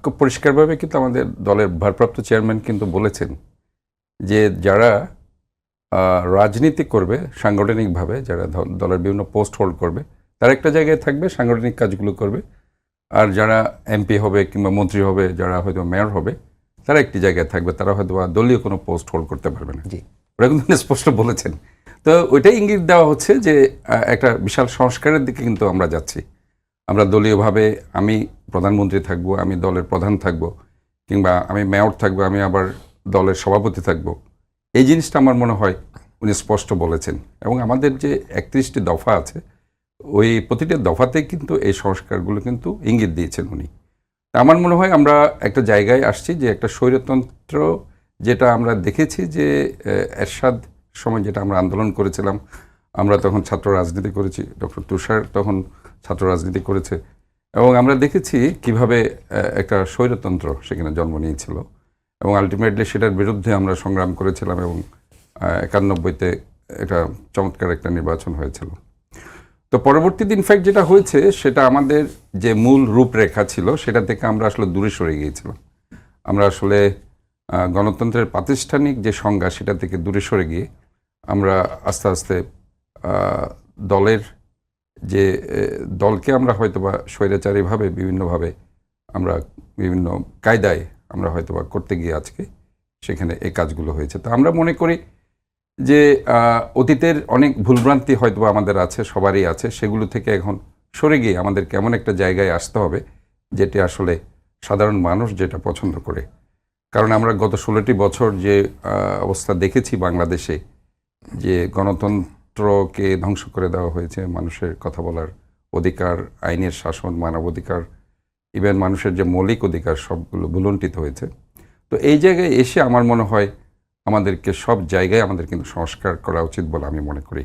খুব পরিষ্কারভাবে কিন্তু আমাদের দলের ভারপ্রাপ্ত চেয়ারম্যান কিন্তু বলেছেন যে যারা রাজনীতি করবে সাংগঠনিকভাবে, যারা দলের বিভিন্ন পোস্ট হোল্ড করবে, তারা একটা জায়গায় থাকবে, সাংগঠনিক কাজগুলো করবে। আর যারা এমপি হবে কিংবা মন্ত্রী হবে, যারা হয়তো মেয়র হবে, তারা একটি জায়গায় থাকবে, তারা হয়তো দলীয় কোনো পোস্ট হোল্ড করতে পারবে না। জি, ওরা কিন্তু স্পষ্ট বলেছেন। তো ওইটাই ইঙ্গিত দেওয়া হচ্ছে যে একটা বিশাল সংস্কারের দিকে কিন্তু আমরা যাচ্ছি। আমরা দলীয়ভাবে আমি প্রধানমন্ত্রী থাকব, আমি দলের প্রধান থাকব, কিংবা আমি মেয়র থাকব, আমি আবার দলের সভাপতি থাকব। এই জিনিসটা আমার মনে হয় উনি স্পষ্ট বলেছেন। এবং আমাদের যে 31টি দফা আছে, ওই প্রতিটা দফাতে কিন্তু এই সংস্কারগুলো কিন্তু ইঙ্গিত দিয়েছেন উনি। আমার মনে হয় আমরা একটা জায়গায় আসছি যে একটা স্বৈরতন্ত্র, যেটা আমরা দেখেছি যে এরশাদ সময় যেটা আমরা আন্দোলন করেছিলাম, আমরা তখন ছাত্র রাজনীতি করেছি, ডক্টর তুষার তখন ছাত্র রাজনীতি করেছে, এবং আমরা দেখেছি কিভাবে একটা স্বৈরতন্ত্র সেখানে জন্ম নিয়েছিল, এবং আলটিমেটলি সেটার বিরুদ্ধে আমরা সংগ্রাম করেছিলাম, এবং 91-তে একটা চমৎকার একটা নির্বাচন হয়েছিল। তো পরবর্তীতে ইনফ্যাক্ট যেটা হয়েছে, সেটা আমাদের যে মূল রূপরেখা ছিল সেটা থেকে আমরা আসলে দূরে সরে গিয়েছিলাম। আমরা আসলে গণতন্ত্রের প্রাতিষ্ঠানিক যে সংজ্ঞা, সেটা থেকে দূরে সরে গিয়ে আমরা আস্তে আস্তে দলের যে দলকে আমরা হয়তোবা স্বৈরাচারীভাবে বিভিন্নভাবে আমরা বিভিন্ন কায়দায় আমরা হয়তোবা করতে গিয়ে আজকে সেখানে এই কাজগুলো হয়েছে। তো আমরা মনে করি যে অতীতের অনেক ভুলভ্রান্তি হয়তো আমাদের আছে, সবারই আছে, সেগুলো থেকে এখন সরে গিয়ে আমাদের কেমন একটা জায়গায় আসতে হবে যেটা আসলে সাধারণ মানুষ যেটা পছন্দ করে। কারণ আমরা গত 16টি বছর যে অবস্থা দেখেছি বাংলাদেশে, যে গণতন্ত্রকে ধ্বংস করে দেওয়া হয়েছে, মানুষের কথা বলার অধিকার, আইনের শাসন, মানবাধিকার, ইভেন মানুষের যে মৌলিক অধিকার, সবগুলো ভুলুণ্ঠিত হয়েছে। তো এই জায়গায় এসে আমার মনে হয় আমাদেরকে সব জায়গায় আমাদের কিন্তু সংস্কার করা উচিত বলে আমি মনে করি।